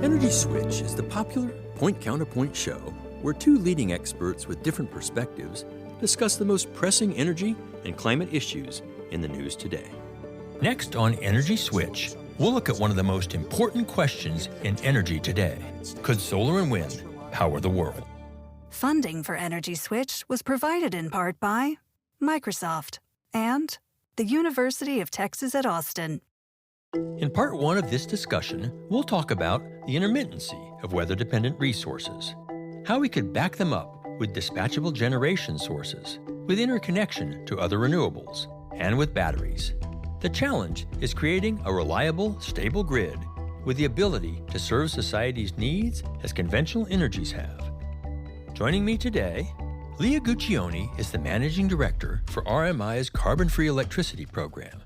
Energy Switch is the popular point-counterpoint show where two leading experts with different perspectives discuss the most pressing energy and climate issues in the news today. Next on Energy Switch, we'll look at one of the most important questions in energy today. Could solar and wind power the world? Funding for Energy Switch was provided in part by Microsoft and the University of Texas at Austin. In part one of this discussion, we'll talk about the intermittency of weather-dependent resources, how we could back them up with dispatchable generation sources, with interconnection to other renewables, and with batteries. The challenge is creating a reliable, stable grid with the ability to serve society's needs as conventional energies have. Joining me today, Leia Guccione is the Managing Director for RMI's Carbon-Free Electricity Program,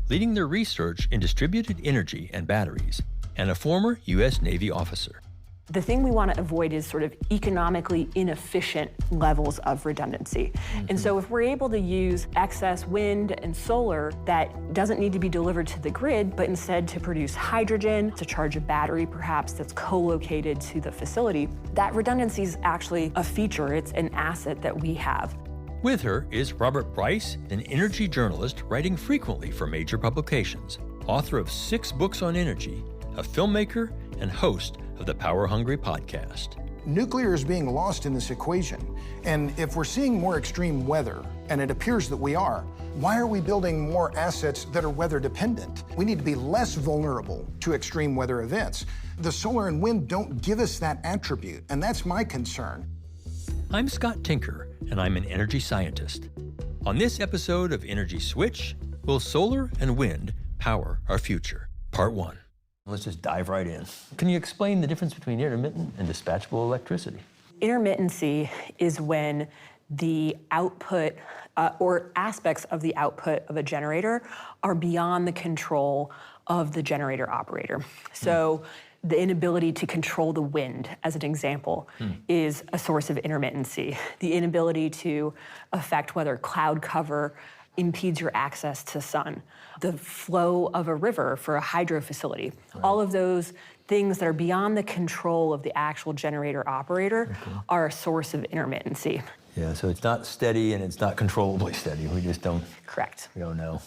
leading their research in distributed energy and batteries, and a former U.S. Navy officer. The thing we want to avoid is sort of economically inefficient levels of redundancy. And so if we're able to use excess wind and solar that doesn't need to be delivered to the grid, but instead to produce hydrogen, to charge a battery perhaps that's co-located to the facility, that redundancy is actually a feature. It's an asset that we have. With her is Robert Bryce, an energy journalist writing frequently for major publications, author of 6 books on energy, a filmmaker, and host of the Power Hungry podcast. Nuclear is being lost in this equation. And if we're seeing more extreme weather, and it appears that we are, why are we building more assets that are weather dependent? We need to be less vulnerable to extreme weather events. The solar and wind don't give us that attribute, and that's my concern. I'm Scott Tinker, and I'm an energy scientist. On this episode of Energy Switch, will solar and wind power our future? Part 1. Let's just dive right in. Can you explain the difference between intermittent and dispatchable electricity? Intermittency is when the output or aspects of the output of a generator are beyond the control of the generator operator. So the inability to control the wind, as an example, is a source of intermittency. The inability to affect whether cloud cover impedes your access to sun. The flow of a river for a hydro facility. Right. All of those things that are beyond the control of the actual generator operator are a source of intermittency. Yeah, so it's not steady and it's not controllably steady. We just don't. Correct. We don't know.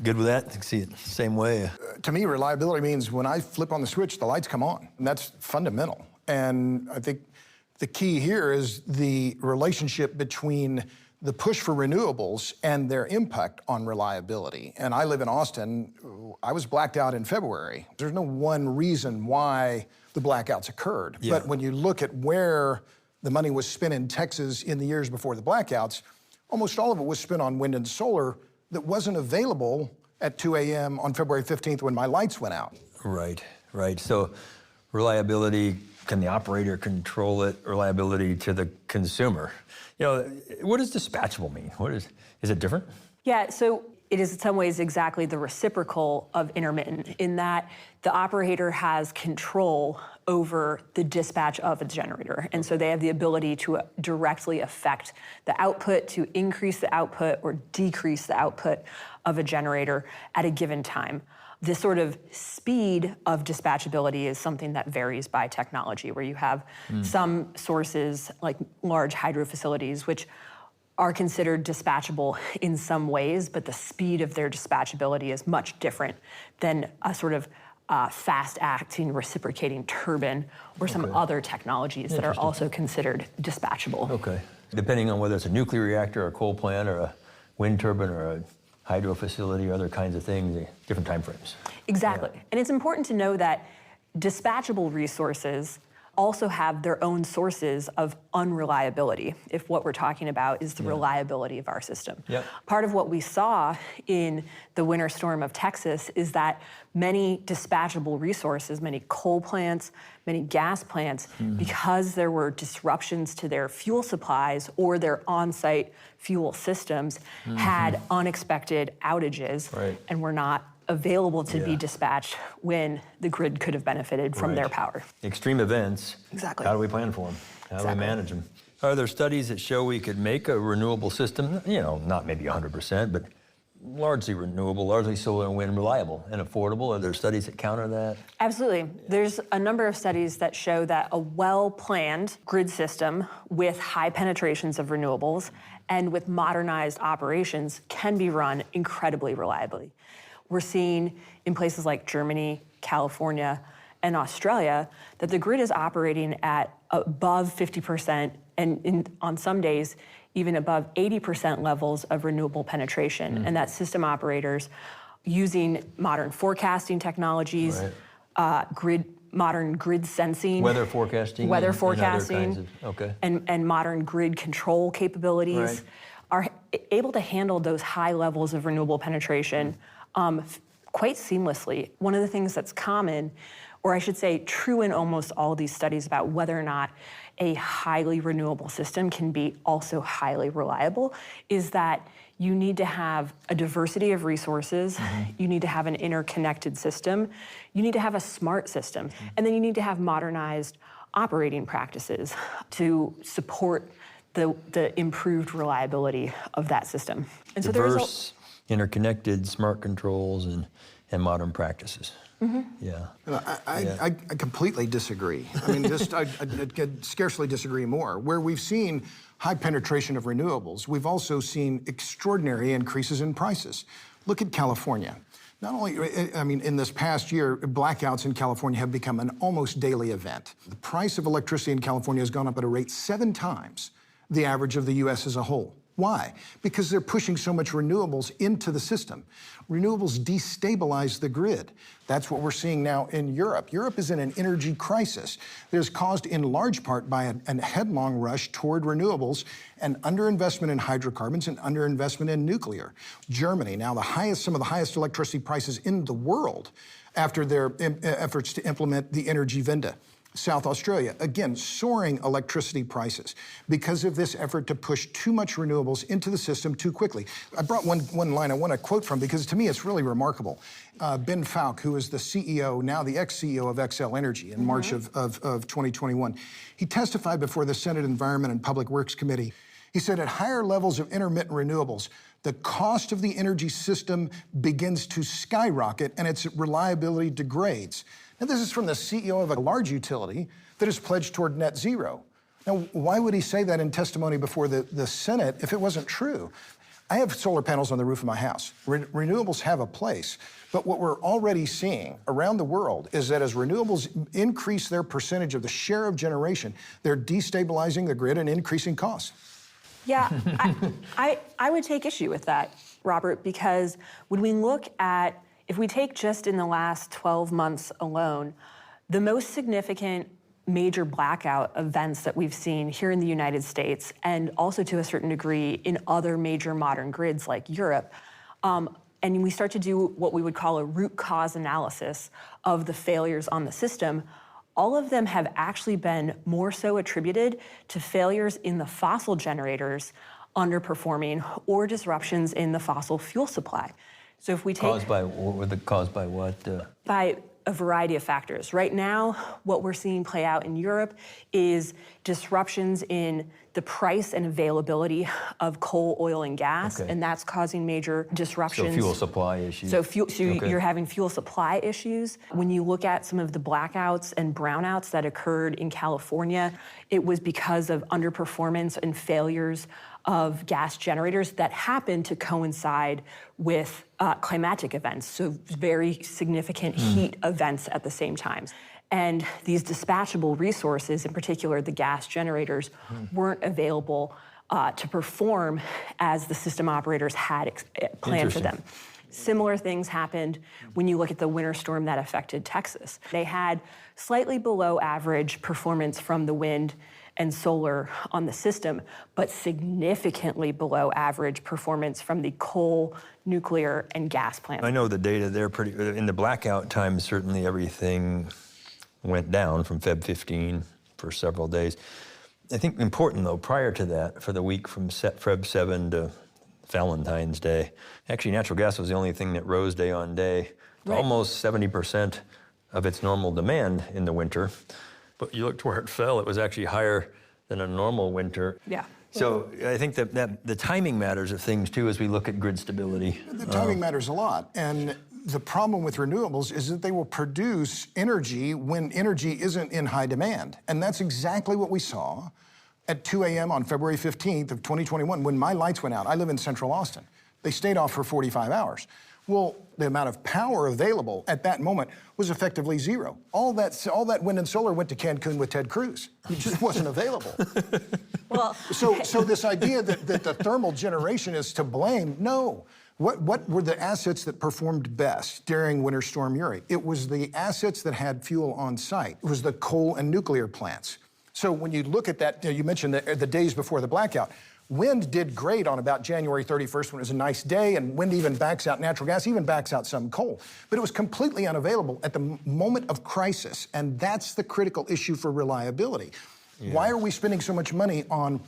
Good with that? I see it the same way. To me, reliability means when I flip on the switch, the lights come on. And that's fundamental. And I think the key here is the relationship between the push for renewables and their impact on reliability. And I live in Austin. I was blacked out in February. There's no one reason why the blackouts occurred. Yeah. But when you look at where the money was spent in Texas in the years before the blackouts, almost all of it was spent on wind and solar that wasn't available at 2 a.m. on February 15th when my lights went out. Right, right. So reliability, can the operator control it? Reliability to the consumer. You know, what does dispatchable mean? Is it different? Yeah, so it is in some ways exactly the reciprocal of intermittent in that the operator has control over the dispatch of a generator. And so they have the ability to directly affect the output, to increase the output or decrease the output of a generator at a given time. This sort of speed of dispatchability is something that varies by technology, where you have some sources like large hydro facilities, which are considered dispatchable in some ways, but the speed of their dispatchability is much different than a sort of fast-acting reciprocating turbine or some other technologies that are also considered dispatchable. Okay. Depending on whether it's a nuclear reactor or a coal plant or a wind turbine or a hydro facility or other kinds of things, different time frames. Exactly. Yeah. And it's important to know that dispatchable resources also have their own sources of unreliability, if what we're talking about is the reliability of our system. Yep. Part of what we saw in the winter storm of Texas is that many dispatchable resources, many coal plants, many gas plants, because there were disruptions to their fuel supplies or their on-site fuel systems, had unexpected outages and were not available to be dispatched when the grid could have benefited from their power. Extreme events. Exactly. How do we plan for them? How do we manage them? Are there studies that show we could make a renewable system, you know, not maybe 100%, but largely renewable, largely solar and wind, reliable and affordable? Are there studies that counter that? Absolutely. There's a number of studies that show that a well-planned grid system with high penetrations of renewables and with modernized operations can be run incredibly reliably. We're seeing in places like Germany, California, and Australia that the grid is operating at above 50% and on some days even above 80% levels of renewable penetration. And that system operators using modern forecasting technologies, modern grid sensing, weather forecasting, and other kinds of, and modern grid control capabilities are able to handle those high levels of renewable penetration quite seamlessly. One of the things that's common, or I should say true in almost all of these studies about whether or not a highly renewable system can be also highly reliable, is that you need to have a diversity of resources, you need to have an interconnected system, you need to have a smart system, and then you need to have modernized operating practices to support the improved reliability of that system. And diverse, interconnected, smart controls, and modern practices. Yeah. I completely disagree. I mean, I could scarcely disagree more. Where we've seen high penetration of renewables, we've also seen extraordinary increases in prices. Look at California. Not only, I mean, in this past year, blackouts in California have become an almost daily event. The price of electricity in California has gone up at a rate 7 times the average of the U.S. as a whole. Why? Because they're pushing so much renewables into the system. Renewables destabilize the grid. That's what we're seeing now in Europe. Europe is in an energy crisis that is caused in large part by a headlong rush toward renewables and underinvestment in hydrocarbons and underinvestment in nuclear. Germany, now some of the highest electricity prices in the world after their efforts to implement the Energiewende. South Australia, again, soaring electricity prices because of this effort to push too much renewables into the system too quickly. I brought one line I want to quote from because to me it's really remarkable. Ben Falk, who is the CEO, now the ex-CEO of XL Energy in March of 2021, he testified before the Senate Environment and Public Works Committee. He said at higher levels of intermittent renewables, the cost of the energy system begins to skyrocket and its reliability degrades. Now, this is from the CEO of a large utility that has pledged toward net zero. Now, why would he say that in testimony before the Senate if it wasn't true? I have solar panels on the roof of my house. Renewables have a place, but what we're already seeing around the world is that as renewables increase their percentage of the share of generation, they're destabilizing the grid and increasing costs. Yeah, I would take issue with that, Robert, because when we look at, if we take just in the last 12 months alone, the most significant major blackout events that we've seen here in the United States and also to a certain degree in other major modern grids like Europe, and we start to do what we would call a root cause analysis of the failures on the system, all of them have actually been more so attributed to failures in the fossil generators underperforming or disruptions in the fossil fuel supply. So if we take caused by what? By a variety of factors. Right now, what we're seeing play out in Europe is disruptions in the price and availability of coal, oil, and gas, and that's causing major disruptions. So fuel supply issues. You're having fuel supply issues. When you look at some of the blackouts and brownouts that occurred in California, it was because of underperformance and failures of gas generators that happened to coincide with climatic events, so very significant heat events at the same time. And these dispatchable resources, in particular the gas generators, weren't available to perform as the system operators had planned for them. Similar things happened when you look at the winter storm that affected Texas. They had slightly below average performance from the wind and solar on the system, but significantly below average performance from the coal, nuclear, and gas plants. I know the data there in the blackout time, certainly everything went down from Feb 15 for several days. I think important though, prior to that, for the week from Feb 7 to Valentine's Day, actually natural gas was the only thing that rose day on day, almost 70% of its normal demand in the winter. But you looked where it fell, it was actually higher than a normal winter. Yeah. So I think that the timing matters of things too as we look at grid stability. The timing matters a lot. And the problem with renewables is that they will produce energy when energy isn't in high demand. And that's exactly what we saw at 2 a.m. on February 15th of 2021 when my lights went out. I live in central Austin. They stayed off for 45 hours. Well, the amount of power available at that moment was effectively zero. All that wind and solar went to Cancun with Ted Cruz. It just wasn't available. Well, so this idea that the thermal generation is to blame, no. What were the assets that performed best during Winter Storm Uri? It was the assets that had fuel on site. It was the coal and nuclear plants. So when you look at that, you mentioned the days before the blackout. Wind did great on about January 31st when it was a nice day, and wind even backs out natural gas, even backs out some coal. But it was completely unavailable at the moment of crisis, and that's the critical issue for reliability. Yeah. Why are we spending so much money on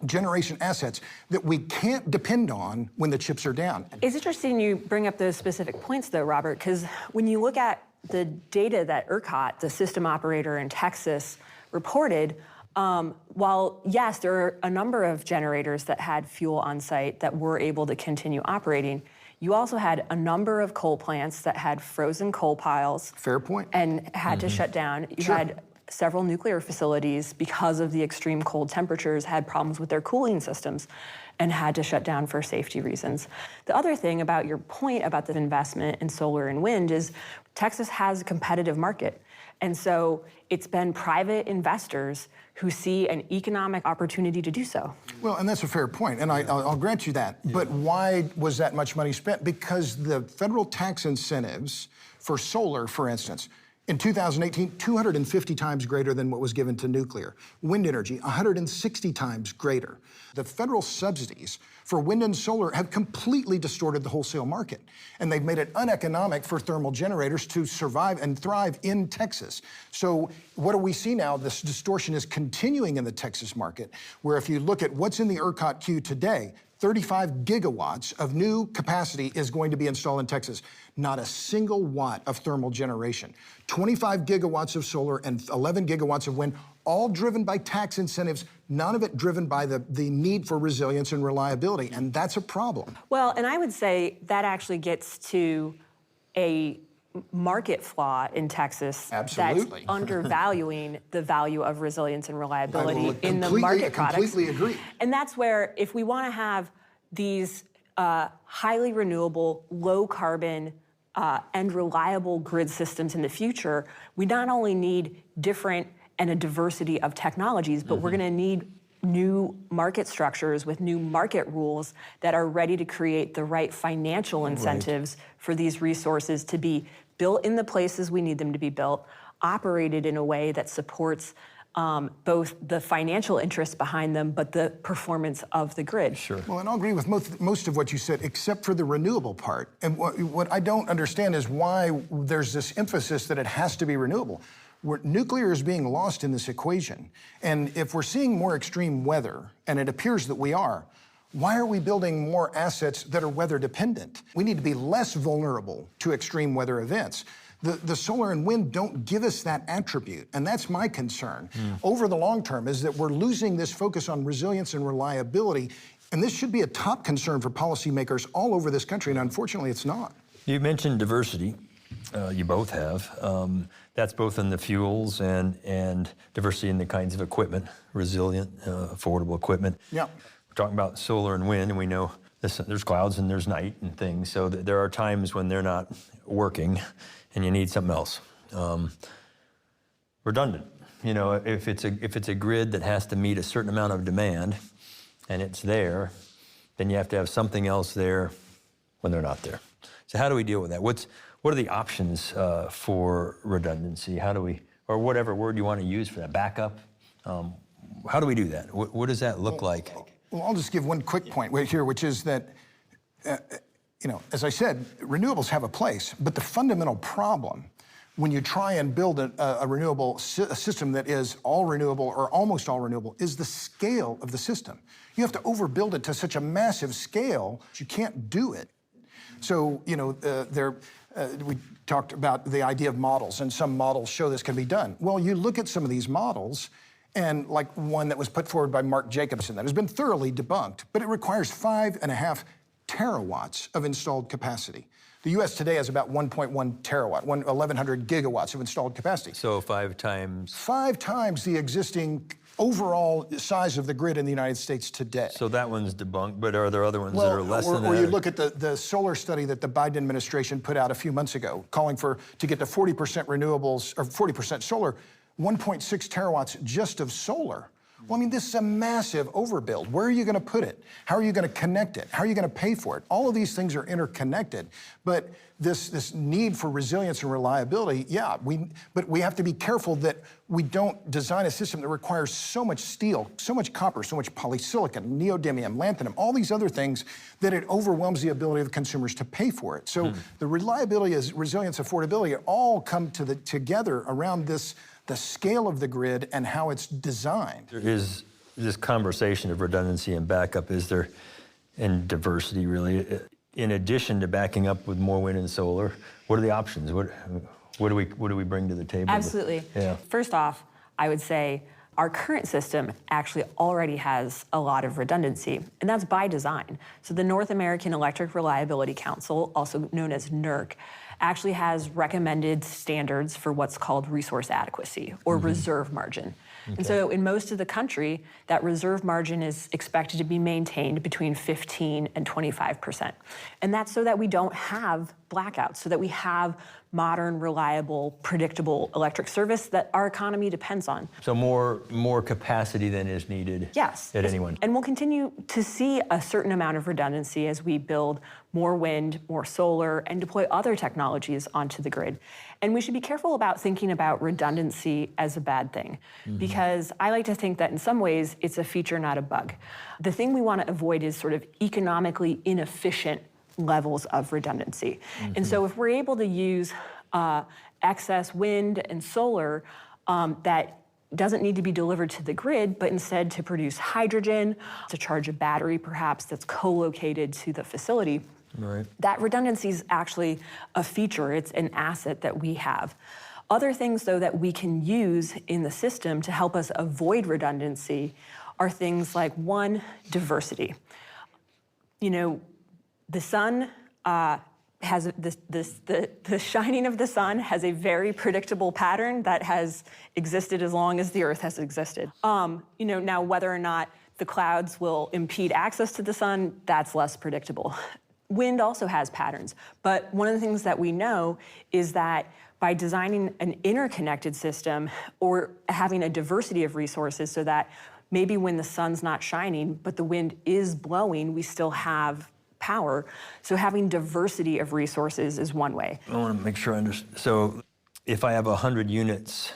generation assets that we can't depend on when the chips are down? It's interesting you bring up those specific points, though, Robert, because when you look at the data that ERCOT, the system operator in Texas, reported, while, yes, there are a number of generators that had fuel on site that were able to continue operating, you also had a number of coal plants that had frozen coal piles. Fair point. And had to shut down. You had several nuclear facilities, because of the extreme cold temperatures, had problems with their cooling systems and had to shut down for safety reasons. The other thing about your point about the investment in solar and wind is Texas has a competitive market. And so it's been private investors who see an economic opportunity to do so. Well, and that's a fair point, and I'll grant you that. Yeah. But why was that much money spent? Because the federal tax incentives for solar, for instance, in 2018, 250 times greater than what was given to nuclear. Wind energy, 160 times greater. The federal subsidies for wind and solar have completely distorted the wholesale market, and they've made it uneconomic for thermal generators to survive and thrive in Texas. So what do we see now? This distortion is continuing in the Texas market, where if you look at what's in the ERCOT queue today, 35 gigawatts of new capacity is going to be installed in Texas. Not a single watt of thermal generation. 25 gigawatts of solar and 11 gigawatts of wind, all driven by tax incentives, none of it driven by the need for resilience and reliability, and that's a problem. Well, and I would say that actually gets to a market flaw in Texas. Absolutely. That's undervaluing the value of resilience and reliability in the market products. I completely agree. And that's where, if we want to have these highly renewable, low carbon, and reliable grid systems in the future, we not only need different and a diversity of technologies, but we're going to need new market structures with new market rules that are ready to create the right financial incentives for these resources to be built in the places we need them to be built, operated in a way that supports both the financial interests behind them, but the performance of the grid. Sure. Well, and I'll agree with most of what you said, except for the renewable part. And what I don't understand is why there's this emphasis that it has to be renewable. Nuclear is being lost in this equation. And if we're seeing more extreme weather, and it appears that we are, why are we building more assets that are weather dependent? We need to be less vulnerable to extreme weather events. The solar and wind don't give us that attribute, and that's my concern. Over the long term is that we're losing this focus on resilience and reliability, and this should be a top concern for policymakers all over this country, and unfortunately it's not. You mentioned diversity. You both have. That's both in the fuels and diversity in the kinds of equipment, resilient, affordable equipment. Yeah. We're talking about solar and wind, and we know there's clouds and there's night and things, so there are times when they're not working and you need something else. Redundant. You know, if it's a grid that has to meet a certain amount of demand and it's there, then you have to have something else there when they're not there. So how do we deal with that? What are the options for redundancy? How do we, or whatever word you want to use for that, backup? How do we do that? What does that look like? Well, I'll just give one quick point right here, which is that, you know, as I said, renewables have a place, but the fundamental problem when you try and build a renewable system that is all renewable or almost all renewable is the scale of the system. You have to overbuild it to such a massive scale that you can't do it. So, you know, we talked about the idea of models, and some models show this can be done. Well, you look at some of these models, and like one that was put forward by Mark Jacobson that has been thoroughly debunked, but it requires 5.5 terawatts of installed capacity. The U.S. today has about 1.1 terawatt, 1,100 gigawatts of installed capacity. So 5 times? 5 times the existing overall size of the grid in the United States today. So that one's debunked, but are there other ones that are less than that? Or you look at the solar study that the Biden administration put out a few months ago, calling to get to 40% renewables, or 40% solar, 1.6 terawatts just of solar. Well, I mean, this is a massive overbuild. Where are you going to put it? How are you going to connect it? How are you going to pay for it? All of these things are interconnected. But this need for resilience and reliability, but we have to be careful that we don't design a system that requires so much steel, so much copper, so much polysilicon, neodymium, lanthanum, all these other things that it overwhelms the ability of the consumers to pay for it. So the reliability, resilience, affordability all come together around the scale of the grid and how it's designed. There is this conversation of redundancy and backup, and diversity really. In addition to backing up with more wind and solar, what are the options? What do we bring to the table? Absolutely. Yeah. First off, I would say our current system actually already has a lot of redundancy, and that's by design. So the North American Electric Reliability Council, also known as NERC, actually has recommended standards for what's called resource adequacy or reserve margin. Okay. And so in most of the country, that reserve margin is expected to be maintained between 15 and 25%. And that's so that we don't have blackouts, so that we have modern, reliable, predictable electric service that our economy depends on. So more capacity than is needed. Yes. At anyone. And we'll continue to see a certain amount of redundancy as we build more wind, more solar, and deploy other technologies onto the grid. And we should be careful about thinking about redundancy as a bad thing, because I like to think that in some ways it's a feature, not a bug. The thing we want to avoid is sort of economically inefficient levels of redundancy. And so if we're able to use excess wind and solar that doesn't need to be delivered to the grid, but instead to produce hydrogen, to charge a battery perhaps that's co-located to the facility, right, that redundancy is actually a feature. It's an asset that we have. Other things, though, that we can use in the system to help us avoid redundancy are things like, one, diversity. You know, the sun has the shining of the sun has a very predictable pattern that has existed as long as the Earth has existed. You know, now whether or not the clouds will impede access to the sun, that's less predictable. Wind also has patterns, but one of the things that we know is that by designing an interconnected system or having a diversity of resources so that maybe when the sun's not shining, but the wind is blowing, we still have power. So having diversity of resources is one way. I want to make sure I understand. So if I have 100 units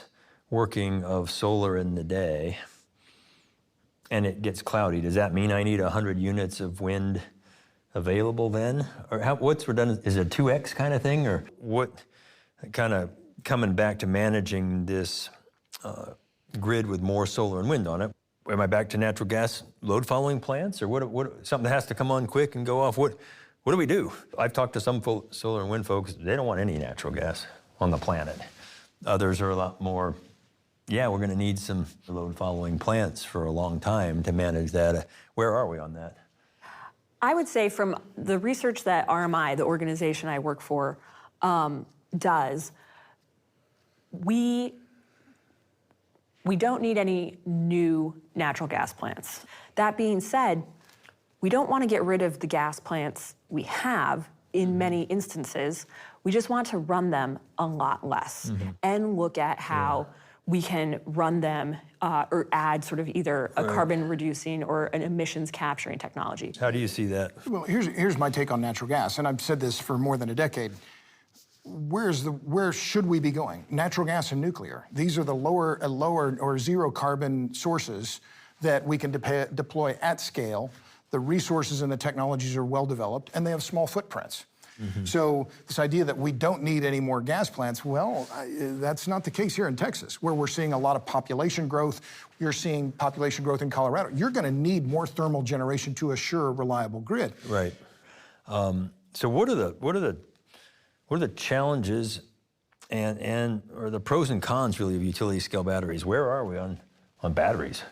working of solar in the day and it gets cloudy, does that mean I need 100 units of wind available then? Or what's redundant? Is it a 2X kind of thing? Or what kind of coming back to managing this grid with more solar and wind on it? Am I back to natural gas load following plants, or what? Something that has to come on quick and go off. What do we do? I've talked to some solar and wind folks. They don't want any natural gas on the planet. Others are a lot more. Yeah, we're going to need some load following plants for a long time to manage that. Where are we on that? I would say from the research that RMI, the organization I work for, does, we don't need any new natural gas plants. That being said, we don't want to get rid of the gas plants we have in many instances. We just want to run them a lot less and look at how we can run them or add sort of either a carbon reducing or an emissions capturing technology. How do you see that? Well, here's my take on natural gas, and I've said this for more than a decade. Where should we be going? Natural gas and nuclear. These are the lower or zero carbon sources that we can deploy at scale. The resources and the technologies are well developed, and they have small footprints. So this idea that we don't need any more gas plants, well, that's not the case here in Texas, where we're seeing a lot of population growth. You're seeing population growth in Colorado. You're going to need more thermal generation to assure a reliable grid. Right. So what are the challenges or the pros and cons really of utility scale batteries? Where are we on on batteries,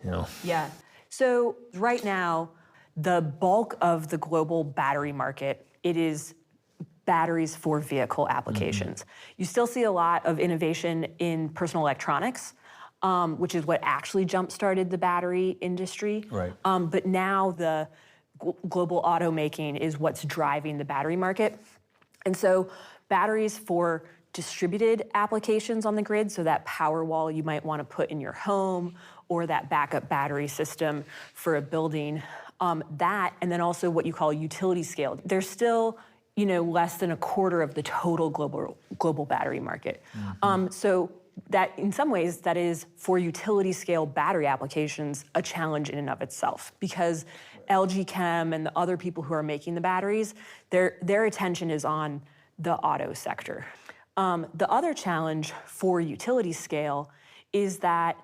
you know? Yeah. So right now, the bulk of the global battery market, it is batteries for vehicle applications. You still see a lot of innovation in personal electronics, which is what actually jump-started the battery industry. Right. But now the global automaking is what's driving the battery market. And so batteries for distributed applications on the grid, so that power wall you might want to put in your home, or that backup battery system for a building, that, and then also what you call utility scale. There's still, less than a quarter of the total global battery market. So that, in some ways, that is, for utility scale battery applications, a challenge in and of itself, because LG Chem and the other people who are making the batteries, their attention is on the auto sector. The other challenge for utility scale is that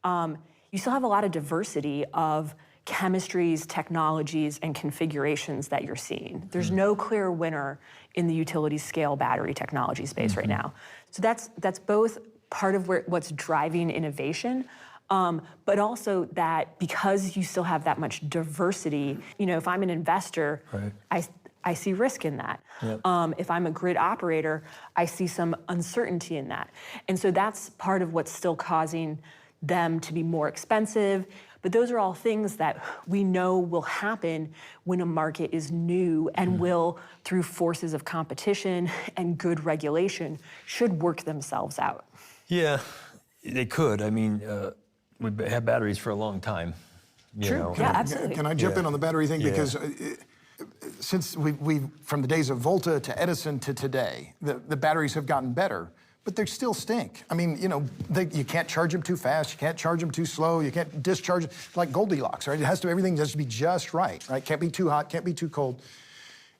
you still have a lot of diversity of chemistries, technologies, and configurations that you're seeing. There's no clear winner in the utility scale battery technology space right now. So that's both part of what's driving innovation, but also that because you still have that much diversity, if I'm an investor, Right. I see risk in that. Yep. If I'm a grid operator, I see some uncertainty in that. And so that's part of what's still causing them to be more expensive. But those are all things that we know will happen when a market is new and will, through forces of competition and good regulation, should work themselves out. Yeah, they could. I mean, we've had batteries for a long time. True. Yeah, absolutely. Can I jump in on the battery thing? Yeah. Because since we from the days of Volta to Edison to today, the batteries have gotten better, but they still stink. I mean, you can't charge them too fast, you can't charge them too slow, you can't discharge it like Goldilocks, right? Everything has to be just right? Can't be too hot, can't be too cold.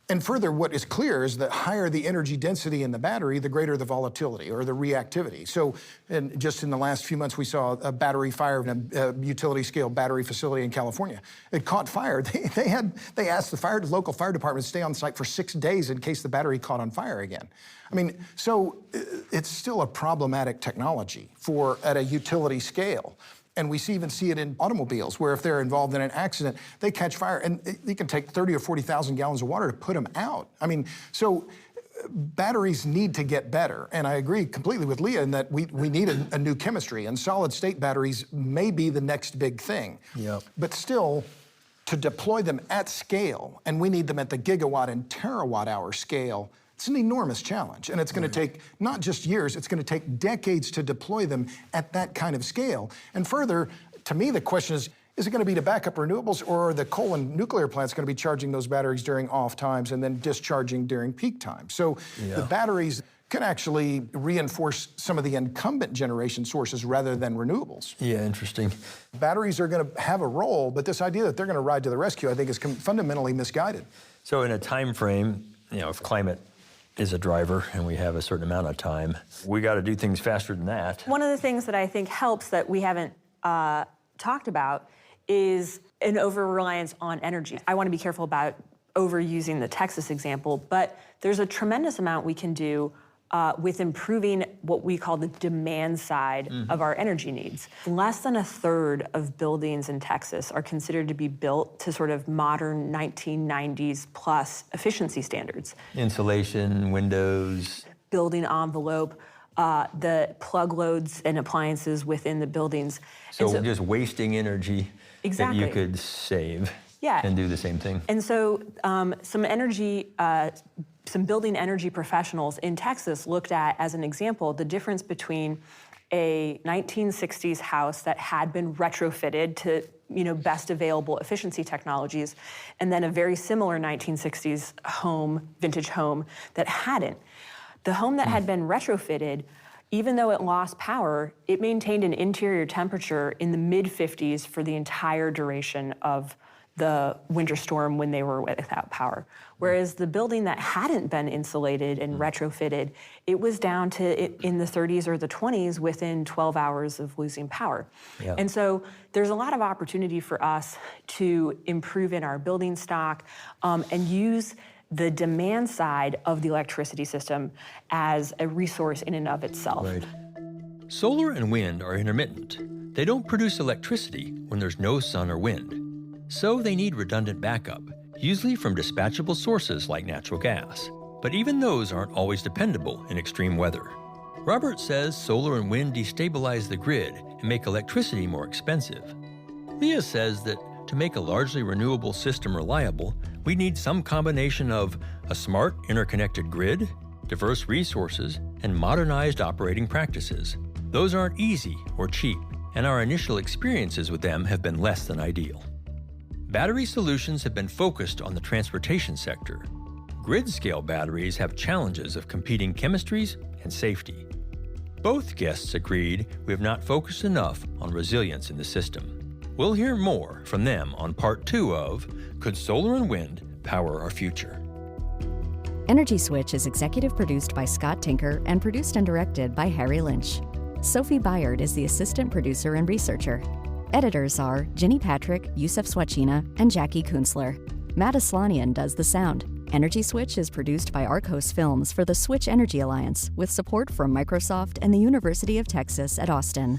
And further, what is clear is that higher the energy density in the battery, the greater the volatility or the reactivity. So, and just in the last few months, we saw a battery fire in a utility scale battery facility in California. It caught fire. They asked the local fire department to stay on site for 6 days in case the battery caught on fire again. I mean, so it's still a problematic technology at a utility scale. And we even see it in automobiles, where if they're involved in an accident, they catch fire, and it can take 30 or 40,000 gallons of water to put them out. I mean, so batteries need to get better. And I agree completely with Leia in that we need a new chemistry, and solid-state batteries may be the next big thing. Yep. But still, to deploy them at scale, and we need them at the gigawatt and terawatt hour scale, it's an enormous challenge, and it's going to take not just years, it's going to take decades to deploy them at that kind of scale. And further, to me, the question is it going to be to back up renewables, or are the coal and nuclear plants going to be charging those batteries during off times and then discharging during peak times? So the batteries can actually reinforce some of the incumbent generation sources rather than renewables. Yeah, interesting. Batteries are going to have a role, but this idea that they're going to ride to the rescue, I think, is fundamentally misguided. So in a time frame, if climate is a driver and we have a certain amount of time, we got to do things faster than that. One of the things that I think helps that we haven't talked about is an over-reliance on energy. I want to be careful about overusing the Texas example, but there's a tremendous amount we can do with improving what we call the demand side of our energy needs. Less than a third of buildings in Texas are considered to be built to sort of modern 1990s plus efficiency standards. Insulation, windows. Building envelope, the plug loads and appliances within the buildings. So just wasting energy exactly. that you could save Yeah. and do the same thing. And so some building energy professionals in Texas looked at, as an example, the difference between a 1960s house that had been retrofitted to best available efficiency technologies, and then a very similar 1960s vintage home that hadn't. The home that had been retrofitted, even though it lost power, it maintained an interior temperature in the mid-50s for the entire duration of the winter storm when they were without power. Whereas the building that hadn't been insulated and retrofitted, it was down to in the 30s or the 20s within 12 hours of losing power. Yeah. And so there's a lot of opportunity for us to improve in our building stock and use the demand side of the electricity system as a resource in and of itself. Right. Solar and wind are intermittent, They don't produce electricity when there's no sun or wind, so they need redundant backup, usually from dispatchable sources like natural gas. But even those aren't always dependable in extreme weather. Robert says solar and wind destabilize the grid and make electricity more expensive. Leia says that to make a largely renewable system reliable, we need some combination of a smart, interconnected grid, diverse resources, and modernized operating practices. Those aren't easy or cheap, and our initial experiences with them have been less than ideal. Battery solutions have been focused on the transportation sector. Grid-scale batteries have challenges of competing chemistries and safety. Both guests agreed we have not focused enough on resilience in the system. We'll hear more from them on part 2 of Could Solar and Wind Power Our Future? Energy Switch is executive produced by Scott Tinker and produced and directed by Harry Lynch. Sophie Byard is the assistant producer and researcher. Editors are Ginny Patrick, Yusef Swachina, and Jackie Kunzler. Matt Aslanian does the sound. Energy Switch is produced by Arcos Films for the Switch Energy Alliance with support from Microsoft and the University of Texas at Austin.